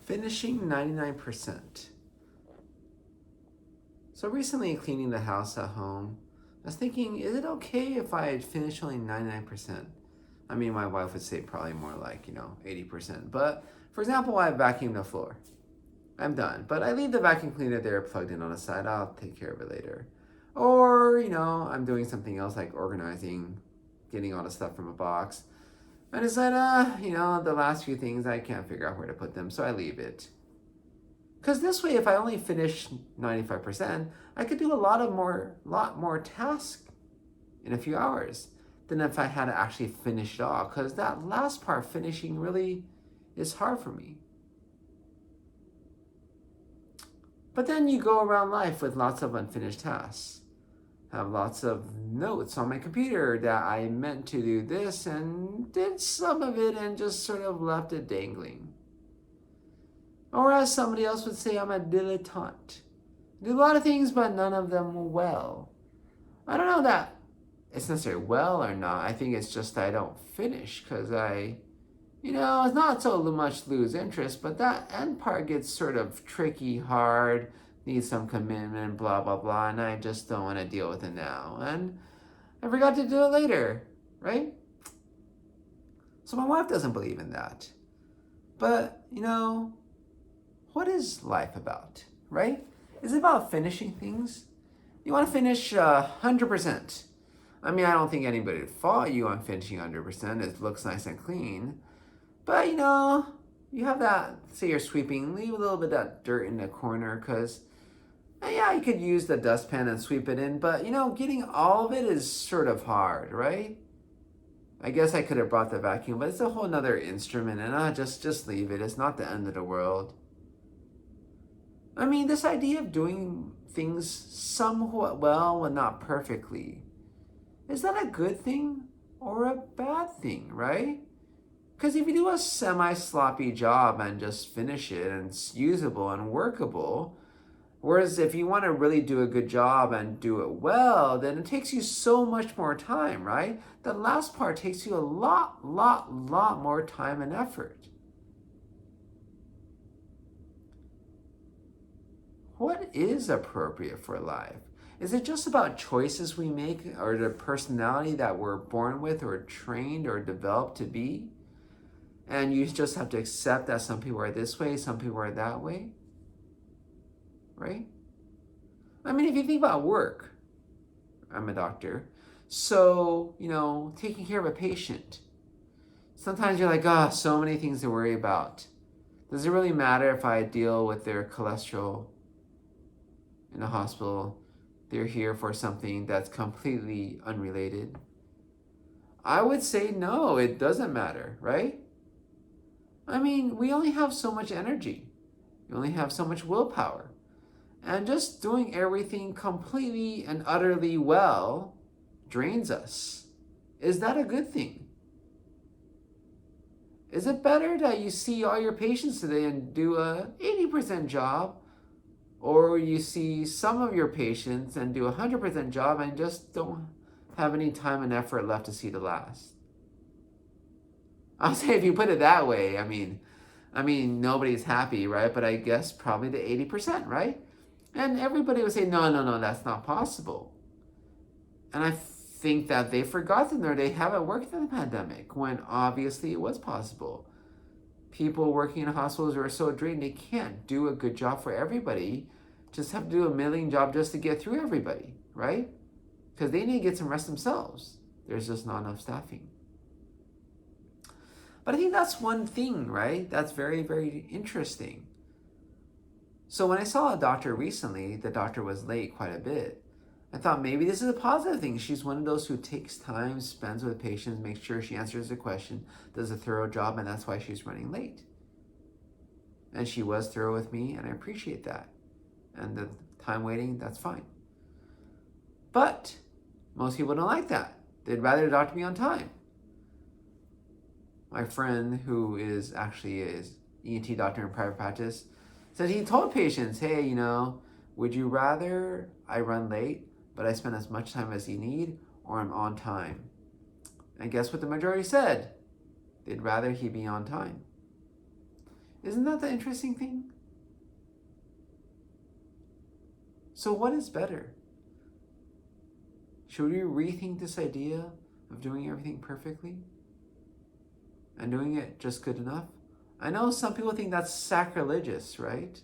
Finishing 99%. So recently cleaning the house at home, I was thinking, is it okay if I finish only 99%? I mean, my wife would say probably more like, 80%. But for example, I vacuum the floor. I'm done. But I leave the vacuum cleaner there plugged in on the side. I'll take care of it later. Or, I'm doing something else like organizing, getting all the stuff from a box. I decide, the last few things, I can't figure out where to put them, so I leave it. Because this way, if I only finish 95%, I could do a lot more tasks in a few hours than if I had to actually finish it all. Because that last part, finishing, really is hard for me. But then you go around life with lots of unfinished tasks. I have lots of notes on my computer that I meant to do this and did some of it and just sort of left it dangling. Or as somebody else would say, I'm a dilettante. I do a lot of things, but none of them well. I don't know that it's necessarily well or not. I think it's just I don't finish because it's not so much lose interest, but that end part gets sort of tricky, hard, needs some commitment, blah, blah, blah, and I just don't want to deal with it now. And I forgot to do it later, right? So my wife doesn't believe in that. But, what is life about, right? Is it about finishing things? You want to finish 100%. I mean, I don't think anybody would fault you on finishing 100%. It looks nice and clean. But, you have that, say you're sweeping, leave a little bit of that dirt in the corner because, yeah, you could use the dustpan and sweep it in. But, getting all of it is sort of hard, right? I guess I could have brought the vacuum, but it's a whole nother instrument, and just leave it. It's not the end of the world. I mean, this idea of doing things somewhat well and not perfectly, is that a good thing or a bad thing, right? Because if you do a semi-sloppy job and just finish it and it's usable and workable, whereas if you want to really do a good job and do it well, then it takes you so much more time, right? The last part takes you a lot more time and effort. What is appropriate for life? Is it just about choices we make or the personality that we're born with or trained or developed to be? And you just have to accept that some people are this way, some people are that way? Right? I mean, if you think about work, I'm a doctor, so, taking care of a patient. Sometimes you're like, so many things to worry about. Does it really matter if I deal with their cholesterol in the hospital? They're here for something that's completely unrelated. I would say no, it doesn't matter, right? I mean, we only have so much energy. We only have so much willpower. And just doing everything completely and utterly well drains us. Is that a good thing? Is it better that you see all your patients today and do a 80% job, or you see some of your patients and do a 100% job and just don't have any time and effort left to see the last? I'll say if you put it that way, I mean, nobody's happy, right? But I guess probably the 80%, right? And everybody would say, no, that's not possible. And I think that they've forgotten or they haven't worked in the pandemic when obviously it was possible. People working in hospitals are so drained, they can't do a good job for everybody. Just have to do a million job just to get through everybody, right? Because they need to get some rest themselves. There's just not enough staffing. But I think that's one thing, right? That's very, very interesting. So when I saw a doctor recently, the doctor was late quite a bit. I thought maybe this is a positive thing. She's one of those who takes time, spends with patients, makes sure she answers the question, does a thorough job, and that's why she's running late. And she was thorough with me, and I appreciate that. And the time waiting, that's fine. But most people don't like that. They'd rather doctor me on time. My friend, who is actually an ENT doctor in private practice, said he told patients, hey, would you rather I run late, but I spend as much time as you need, or I'm on time? And guess what the majority said? They'd rather he be on time. Isn't that the interesting thing? So what is better? Should we rethink this idea of doing everything perfectly and doing it just good enough? I know some people think that's sacrilegious, right?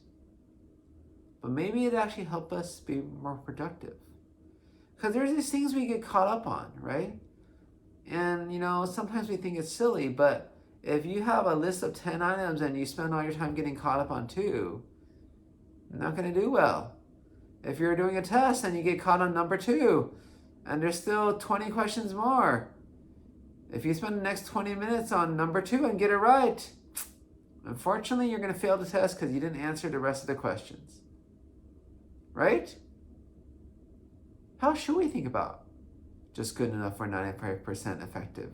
But maybe it actually help us be more productive. Because there's these things we get caught up on, right? And, sometimes we think it's silly, but if you have a list of 10 items and you spend all your time getting caught up on 2, you're not going to do well. If you're doing a test and you get caught on number 2, and there's still 20 questions more, if you spend the next 20 minutes on number 2 and get it right, unfortunately, you're going to fail the test because you didn't answer the rest of the questions. Right? How should we think about just good enough or 95% effective?